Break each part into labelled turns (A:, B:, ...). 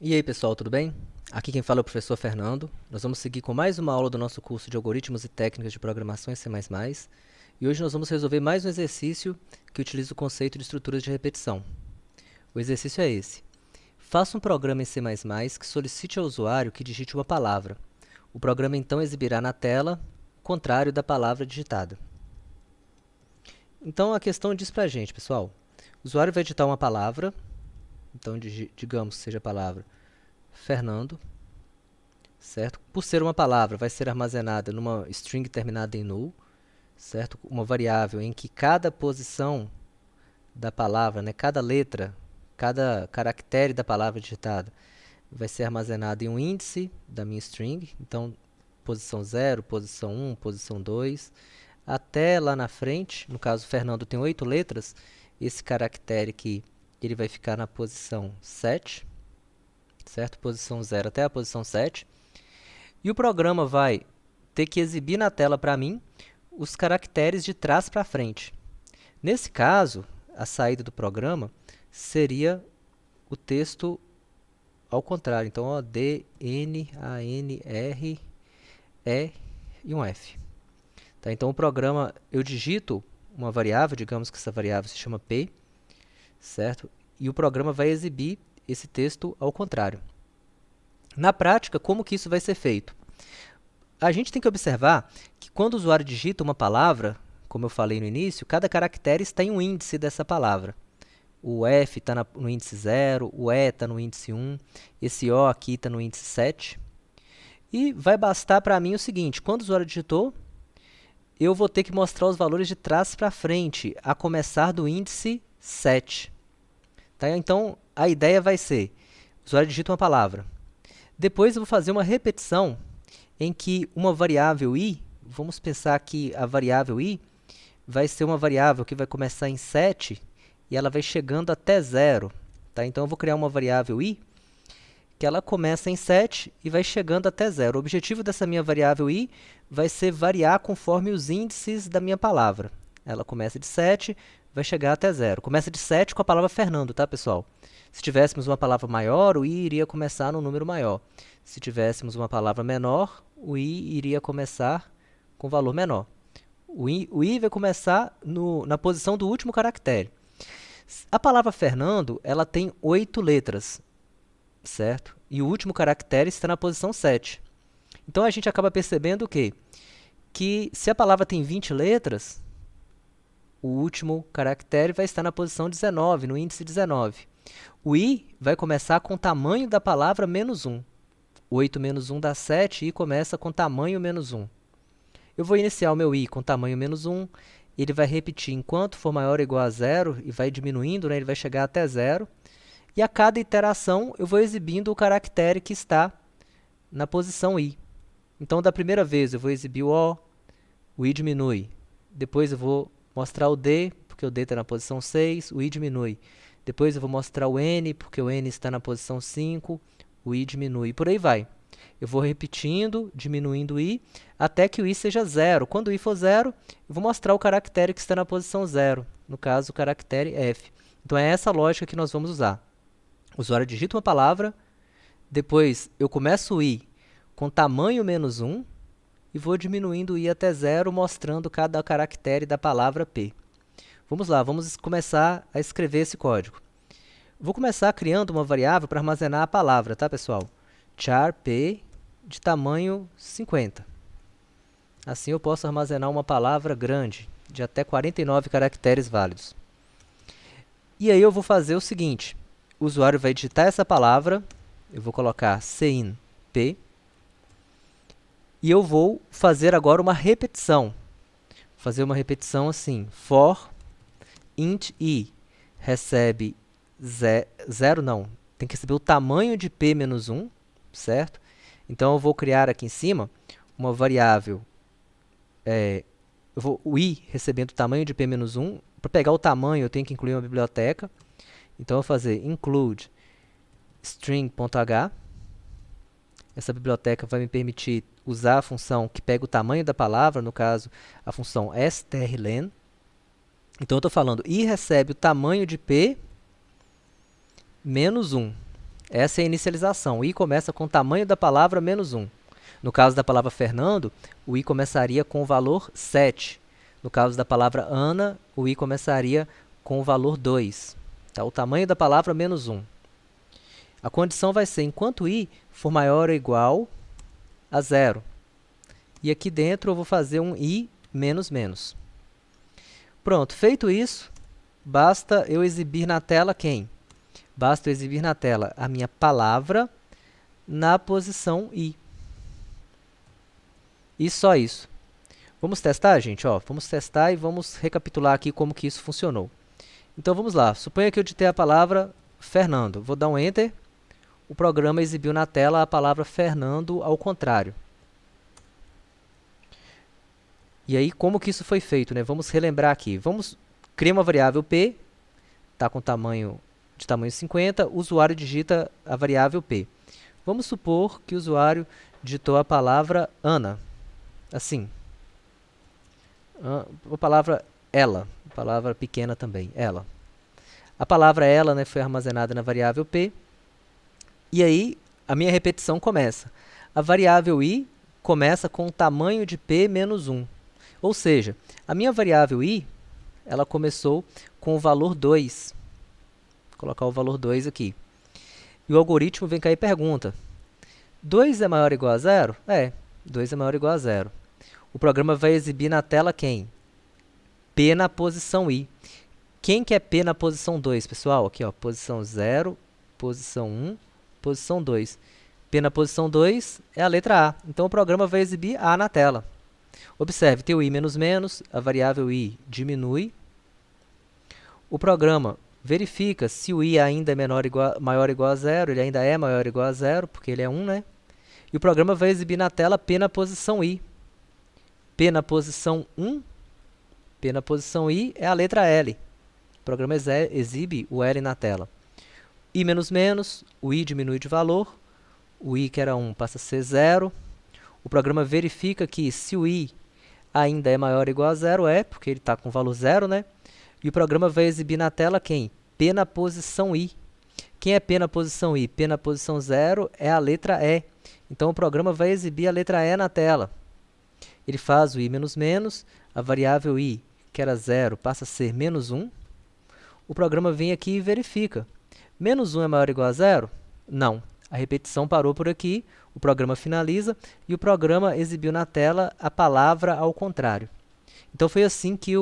A: E aí, pessoal, tudo bem? Aqui quem fala é o professor Fernando. Nós vamos seguir com mais uma aula do nosso curso de Algoritmos e Técnicas de Programação em C++. E hoje nós vamos resolver mais um exercício que utiliza o conceito de estruturas de repetição. O exercício é esse. Faça um programa em C++ que solicite ao usuário que digite uma palavra. O programa então exibirá na tela o contrário da palavra digitada. Então a questão diz pra gente, pessoal. O usuário vai digitar uma palavra, então digamos que seja a palavra Fernando, certo? Por ser uma palavra, vai ser armazenada numa string terminada em null, certo? Uma variável em que cada posição da palavra, né, cada letra, cada caractere da palavra digitada vai ser armazenado em um índice da minha string. Então, posição 0, posição 1, posição 2, até lá na frente. No caso, Fernando tem 8 letras. Esse caractere aqui, ele vai ficar na posição 7, certo? Posição 0 até a posição 7. E o programa vai ter que exibir na tela para mim os caracteres de trás para frente. Nesse caso, a saída do programa seria o texto ao contrário. Então, ó, D, N, A, N, R, E e um F. Tá? Então, o programa, eu digito uma variável, digamos que essa variável se chama P, certo? E o programa vai exibir esse texto ao contrário. Na prática, como que isso vai ser feito? A gente tem que observar que quando o usuário digita uma palavra, como eu falei no início, cada caractere está em um índice dessa palavra. O F está no índice 0, o E está no índice 1, esse O aqui está no índice 7. E vai bastar para mim o seguinte, quando o usuário digitou, eu vou ter que mostrar os valores de trás para frente, a começar do índice 7. Tá? Então, a ideia vai ser, o usuário digita uma palavra. Depois eu vou fazer uma repetição em que uma variável i, vamos pensar que a variável i vai ser uma variável que vai começar em 7 e ela vai chegando até 0. Tá? Então, eu vou criar uma variável i que ela começa em 7 e vai chegando até 0. O objetivo dessa minha variável i vai ser variar conforme os índices da minha palavra. Ela começa de 7, vai chegar até 0. Começa de 7 com a palavra Fernando, tá, pessoal? Se tivéssemos uma palavra maior, o i iria começar no número maior. Se tivéssemos uma palavra menor, o i iria começar com valor menor. O i vai começar na posição do último caractere. A palavra Fernando, ela tem 8 letras, certo? E o último caractere está na posição 7. Então, a gente acaba percebendo o quê? Que se a palavra tem 20 letras, o último caractere vai estar na posição 19, no índice 19. O i vai começar com o tamanho da palavra menos 1. 8 menos 1 dá 7 e começa com tamanho menos 1. Eu vou iniciar o meu i com tamanho menos 1. Ele vai repetir enquanto for maior ou igual a 0 e vai diminuindo, né? Ele vai chegar até 0. E a cada iteração eu vou exibindo o caractere que está na posição i. Então, da primeira vez eu vou exibir o i diminui. Depois eu vou mostrar o d, porque o d está na posição 6, o i diminui. Depois eu vou mostrar o n, porque o n está na posição 5, o i diminui. E por aí vai. Eu vou repetindo, diminuindo o i, até que o i seja 0. Quando o i for 0, eu vou mostrar o caractere que está na posição 0. No caso, o caractere f. Então, é essa lógica que nós vamos usar. O usuário digita uma palavra, depois eu começo o i com tamanho menos 1 e vou diminuindo o i até 0, mostrando cada caractere da palavra P. Vamos lá, vamos começar a escrever esse código. Vou começar criando uma variável para armazenar a palavra, tá, pessoal? Char P de tamanho 50. Assim eu posso armazenar uma palavra grande, de até 49 caracteres válidos. E aí eu vou fazer o seguinte, o usuário vai digitar essa palavra, eu vou colocar cin p, e eu vou fazer agora uma repetição. Fazer uma repetição assim, for int i recebe 0, não, tem que receber o tamanho de p menos 1, certo? Então, eu vou criar aqui em cima uma variável, o i recebendo o tamanho de p menos 1. Para pegar o tamanho, eu tenho que incluir uma biblioteca. Então, eu vou fazer include string.h. Essa biblioteca vai me permitir usar a função que pega o tamanho da palavra, no caso, a função strlen. Então, eu estou falando i recebe o tamanho de p menos 1. Essa é a inicialização. O i começa com o tamanho da palavra menos 1. No caso da palavra Fernando, o i começaria com o valor 7. No caso da palavra Ana, o i começaria com o valor 2. Tá? O tamanho da palavra menos 1. A condição vai ser enquanto i for maior ou igual a 0. E aqui dentro eu vou fazer um i menos menos. Pronto, feito isso, basta eu exibir na tela quem? Basta eu exibir na tela a minha palavra na posição i. E só isso. Vamos testar, gente? Ó, vamos testar e vamos recapitular aqui como que isso funcionou. Então vamos lá. Suponha que eu digitei a palavra Fernando. Vou dar um Enter. O programa exibiu na tela a palavra Fernando ao contrário. E aí, como que isso foi feito, né? Vamos relembrar aqui. Vamos criar uma variável p, está com tamanho de tamanho 50, o usuário digita a variável p. Vamos supor que o usuário digitou a palavra Ana, assim. A palavra ela, palavra pequena também, ela. A palavra ela, né, foi armazenada na variável p. E aí, a minha repetição começa. A variável i começa com o tamanho de p menos 1. Ou seja, a minha variável i, ela começou com o valor 2. Vou colocar o valor 2 aqui. E o algoritmo vem cá e pergunta, 2 é maior ou igual a 0? É, 2 é maior ou igual a 0. O programa vai exibir na tela quem? P na posição i. Quem que é P na posição 2, pessoal? Aqui, ó, posição 0, posição 1, posição 2. P na posição 2 é a letra A. Então, o programa vai exibir A na tela. Observe, tem o i menos menos, a variável i diminui. O programa verifica se o i ainda é maior ou igual a 0. Ele ainda é maior ou igual a 0, porque ele é 1, né? E o programa vai exibir na tela P na posição i. P na posição 1, P na posição i é a letra L. O programa exibe o L na tela. I menos menos, o i diminui de valor. O i que era 1 passa a ser 0. O programa verifica que se o i ainda é maior ou igual a 0, porque ele está com o valor 0, né? E o programa vai exibir na tela quem? P na posição i. Quem é P na posição i? P na posição 0 é a letra E. Então, o programa vai exibir a letra E na tela. Ele faz o i menos menos, a variável i, que era 0, passa a ser menos 1. O programa vem aqui e verifica. Menos 1 é maior ou igual a 0? Não. A repetição parou por aqui, o programa finaliza e o programa exibiu na tela a palavra ao contrário. Então, foi assim que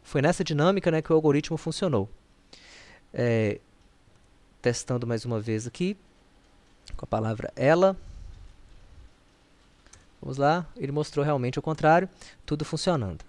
A: foi nessa dinâmica, né, que o algoritmo funcionou. Testando mais uma vez aqui, com a palavra ela. Vamos lá, ele mostrou realmente o contrário, tudo funcionando.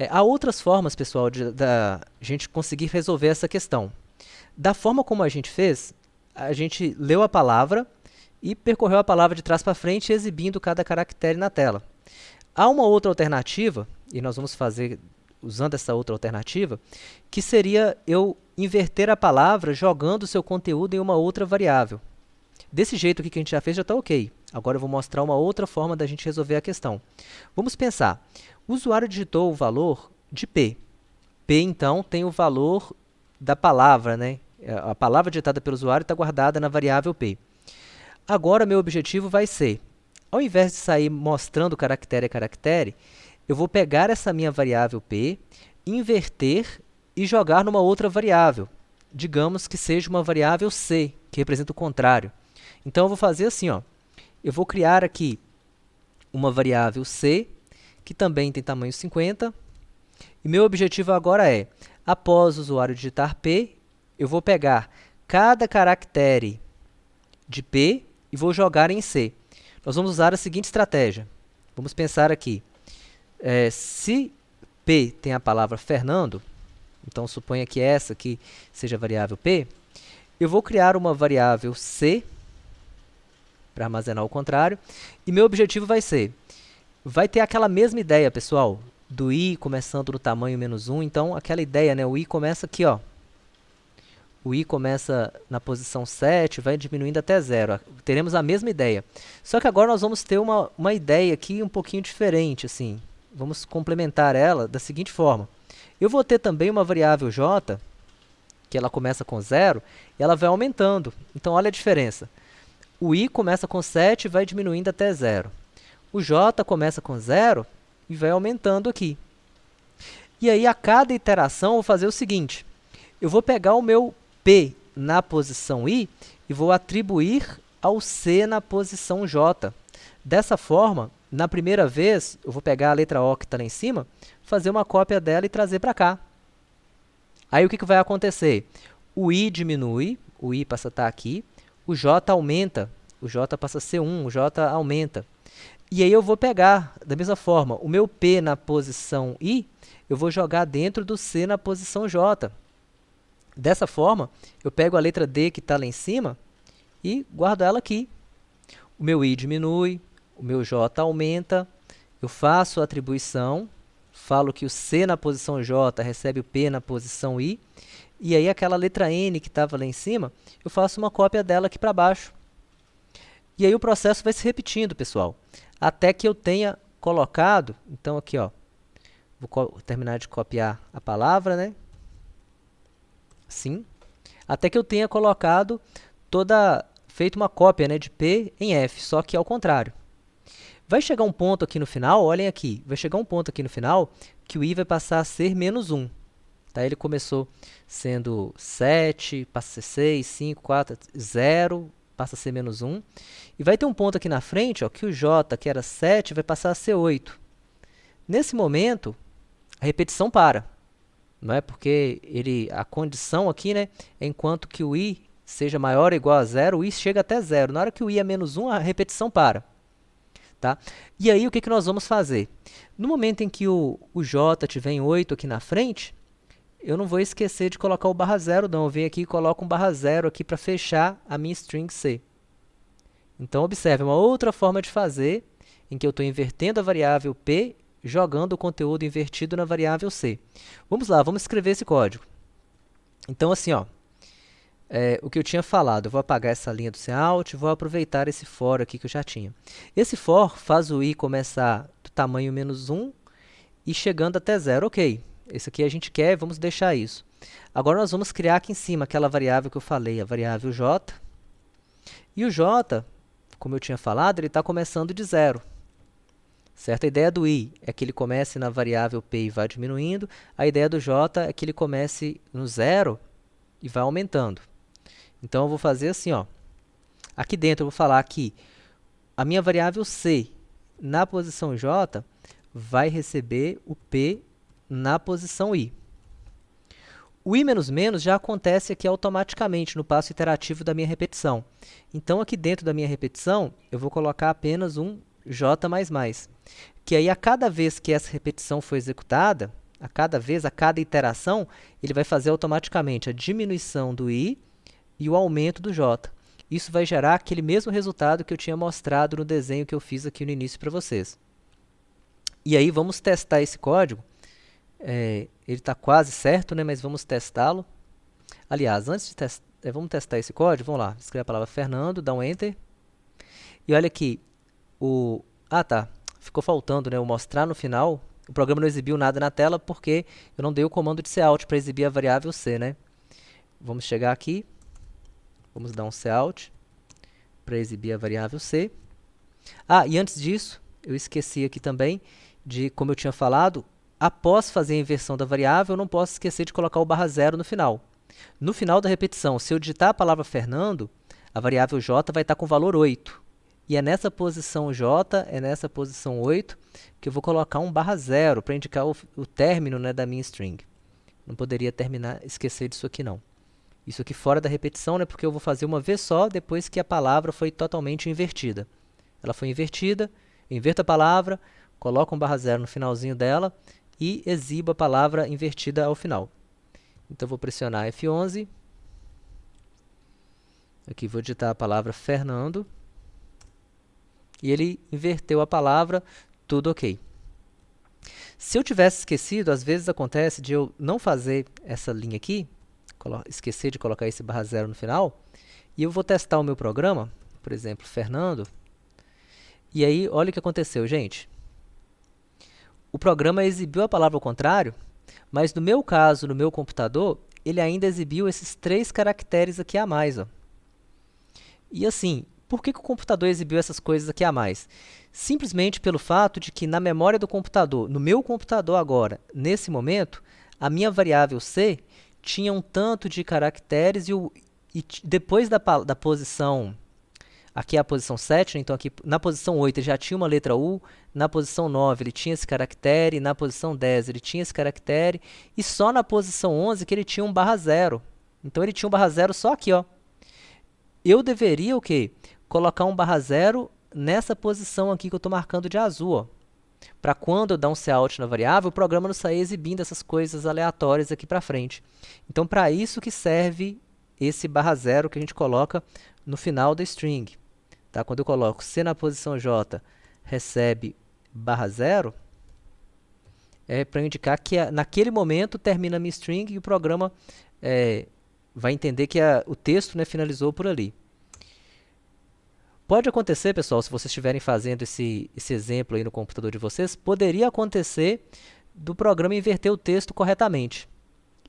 A: Há outras formas, pessoal, da gente conseguir resolver essa questão. Da forma como a gente fez, a gente leu a palavra e percorreu a palavra de trás para frente, exibindo cada caractere na tela. Há uma outra alternativa, e nós vamos fazer usando essa outra alternativa, que seria eu inverter a palavra jogando o seu conteúdo em uma outra variável. Desse jeito aqui que a gente já fez, já está ok. Agora eu vou mostrar uma outra forma da gente resolver a questão. Vamos pensar. O usuário digitou o valor de P. P, então, tem o valor da palavra, né? A palavra digitada pelo usuário está guardada na variável P. Agora, meu objetivo vai ser, ao invés de sair mostrando caractere a caractere, eu vou pegar essa minha variável P, inverter e jogar numa outra variável. Digamos que seja uma variável C, que representa o contrário. Então, eu vou fazer assim, ó. Eu vou criar aqui uma variável C, que também tem tamanho 50. E meu objetivo agora é, após o usuário digitar P, eu vou pegar cada caractere de P e vou jogar em C. Nós vamos usar a seguinte estratégia. Vamos pensar aqui. Se P tem a palavra Fernando, então suponha que essa aqui seja a variável P, eu vou criar uma variável C para armazenar o contrário, e meu objetivo vai ter aquela mesma ideia, pessoal, do i começando no tamanho menos 1, então aquela ideia, né, o i começa aqui, ó. O i começa na posição 7, vai diminuindo até 0, teremos a mesma ideia. Só que agora nós vamos ter uma ideia aqui um pouquinho diferente, assim, vamos complementar ela da seguinte forma. Eu vou ter também uma variável j, porque ela começa com 0 e ela vai aumentando. Então, olha a diferença. O I começa com 7 e vai diminuindo até 0. O J começa com 0 e vai aumentando aqui. E aí, a cada iteração, eu vou fazer o seguinte. Eu vou pegar o meu P na posição I e vou atribuir ao C na posição J. Dessa forma, na primeira vez, eu vou pegar a letra O que está lá em cima, fazer uma cópia dela e trazer para cá. Aí, o que vai acontecer? O I diminui, o I passa a estar aqui, o J aumenta, o J passa a ser 1, o J aumenta. E aí eu vou pegar, da mesma forma, o meu P na posição I, eu vou jogar dentro do C na posição J. Dessa forma, eu pego a letra D que está lá em cima e guardo ela aqui. O meu I diminui, o meu J aumenta, eu faço a atribuição, falo que o C na posição J recebe o P na posição I, e aí aquela letra N que estava lá em cima, eu faço uma cópia dela aqui para baixo. E aí o processo vai se repetindo, pessoal, até que eu tenha colocado, então aqui, ó, vou terminar de copiar a palavra, né? Assim, até que eu tenha colocado feito uma cópia, né, de P em F, só que ao contrário. Vai chegar um ponto aqui no final, olhem aqui, vai chegar um ponto aqui no final que o I vai passar a ser menos 1. Tá? Ele começou sendo 7, passa a ser 6, 5, 4, 0, passa a ser menos 1. E vai ter um ponto aqui na frente, ó, que o J, que era 7, vai passar a ser 8. Nesse momento, a repetição para. Não é? Porque a condição aqui, né, é enquanto que o I seja maior ou igual a 0, o I chega até 0. Na hora que o I é menos 1, a repetição para. Tá? E aí, o que nós vamos fazer? No momento em que o J tiver em 8 aqui na frente, eu não vou esquecer de colocar o barra 0, não. Eu venho aqui e coloco um barra 0 aqui para fechar a minha string C. Então, observe, uma outra forma de fazer em que eu estou invertendo a variável P, jogando o conteúdo invertido na variável C. Vamos lá, vamos escrever esse código. Então, assim, ó, o que eu tinha falado, eu vou apagar essa linha do cout e vou aproveitar esse for aqui que eu já tinha. Esse for faz o I começar do tamanho menos 1 e chegando até 0. Ok, esse aqui a gente quer, vamos deixar isso. Agora nós vamos criar aqui em cima aquela variável que eu falei, a variável j. E o j, como eu tinha falado, ele está começando de 0. Certo? A ideia do I é que ele comece na variável P e vá diminuindo. A ideia do J é que ele comece no 0 e vá aumentando. Então, eu vou fazer assim, ó. Aqui dentro eu vou falar que a minha variável C na posição J vai receber o P na posição I. O I menos menos já acontece aqui automaticamente no passo iterativo da minha repetição. Então, aqui dentro da minha repetição, eu vou colocar apenas um J++, que aí a cada vez que essa repetição for executada, a cada iteração, ele vai fazer automaticamente a diminuição do I e o aumento do J. Isso vai gerar aquele mesmo resultado que eu tinha mostrado no desenho que eu fiz aqui no início para vocês. E aí vamos testar esse código. Ele está quase certo, né, mas vamos testá-lo. Aliás, antes de vamos testar esse código, vamos lá, escrever a palavra Fernando, dá um Enter. E olha aqui, tá, ficou faltando, né, o mostrar no final. O programa não exibiu nada na tela porque eu não dei o comando de cout para exibir a variável C, né? Vamos chegar aqui, vamos dar um cout para exibir a variável C. E antes disso, eu esqueci aqui também de, como eu tinha falado, após fazer a inversão da variável, eu não posso esquecer de colocar o barra 0 no final. No final da repetição, se eu digitar a palavra Fernando, a variável j vai estar com o valor 8. E é nessa posição j, é nessa posição 8, que eu vou colocar um barra 0 para indicar o término, né, da minha string. Não poderia esquecer disso aqui não. Isso aqui fora da repetição, né, porque eu vou fazer uma vez só depois que a palavra foi totalmente invertida. Ela foi invertida, eu inverto a palavra, coloco um barra 0 no finalzinho dela e exibo a palavra invertida ao final. Então, eu vou pressionar F11. Aqui vou digitar a palavra Fernando. E ele inverteu a palavra, tudo ok. Se eu tivesse esquecido, às vezes acontece de eu não fazer essa linha aqui, esquecer de colocar esse barra 0 no final, e eu vou testar o meu programa, por exemplo, Fernando, e aí, olha o que aconteceu, gente. O programa exibiu a palavra ao contrário, mas no meu caso, no meu computador, ele ainda exibiu esses 3 caracteres aqui a mais, ó. E assim, por que o computador exibiu essas coisas aqui a mais? Simplesmente pelo fato de que na memória do computador, no meu computador agora, nesse momento, a minha variável c tinha um tanto de caracteres depois da posição, aqui é a posição 7, né? Então aqui na posição 8 ele já tinha uma letra U, na posição 9 ele tinha esse caractere, na posição 10 ele tinha esse caractere, e só na posição 11 que ele tinha um /0. Então ele tinha um /0 só aqui, ó. Eu deveria o quê? Colocar um /0 nessa posição aqui que eu estou marcando de azul, ó. Para quando eu dar um cout na variável, o programa não sair exibindo essas coisas aleatórias aqui para frente. Então, para isso que serve esse /0 que a gente coloca no final da string. Tá? Quando eu coloco C na posição J recebe /0, é para indicar que naquele momento termina a minha string e o programa vai entender que o texto, né, finalizou por ali. Pode acontecer, pessoal, se vocês estiverem fazendo esse exemplo aí no computador de vocês, poderia acontecer do programa inverter o texto corretamente.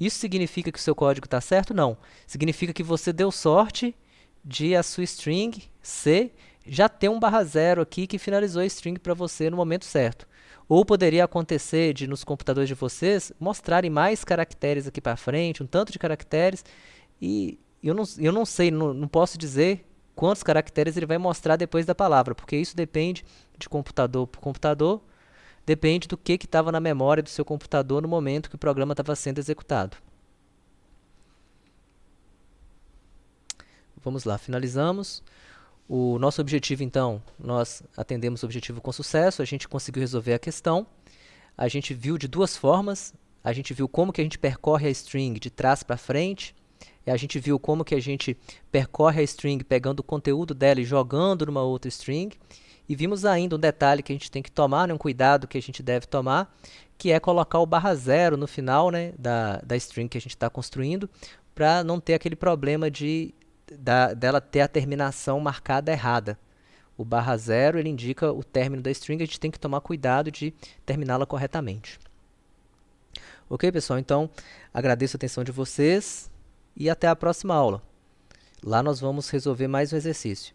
A: Isso significa que o seu código está certo? Não. Significa que você deu sorte de a sua string C já ter um /0 aqui que finalizou a string para você no momento certo. Ou poderia acontecer de nos computadores de vocês mostrarem mais caracteres aqui para frente, um tanto de caracteres, e eu não sei, não posso dizer quantos caracteres ele vai mostrar depois da palavra, porque isso depende de computador por computador, depende do que estava na memória do seu computador no momento que o programa estava sendo executado. Vamos lá, finalizamos. O nosso objetivo, então, nós atendemos o objetivo com sucesso, a gente conseguiu resolver a questão. A gente viu de 2 formas, a gente viu como que a gente percorre a string de trás para frente, e a gente viu como que a gente percorre a string pegando o conteúdo dela e jogando numa outra string. E vimos ainda um detalhe que a gente tem que tomar, né, um cuidado que a gente deve tomar, que é colocar o /0 no final, né, da string que a gente está construindo, para não ter aquele problema dela ter a terminação marcada errada. O /0 ele indica o término da string, a gente tem que tomar cuidado de terminá-la corretamente. Ok, pessoal? Então, agradeço a atenção de vocês e até a próxima aula. Lá nós vamos resolver mais um exercício.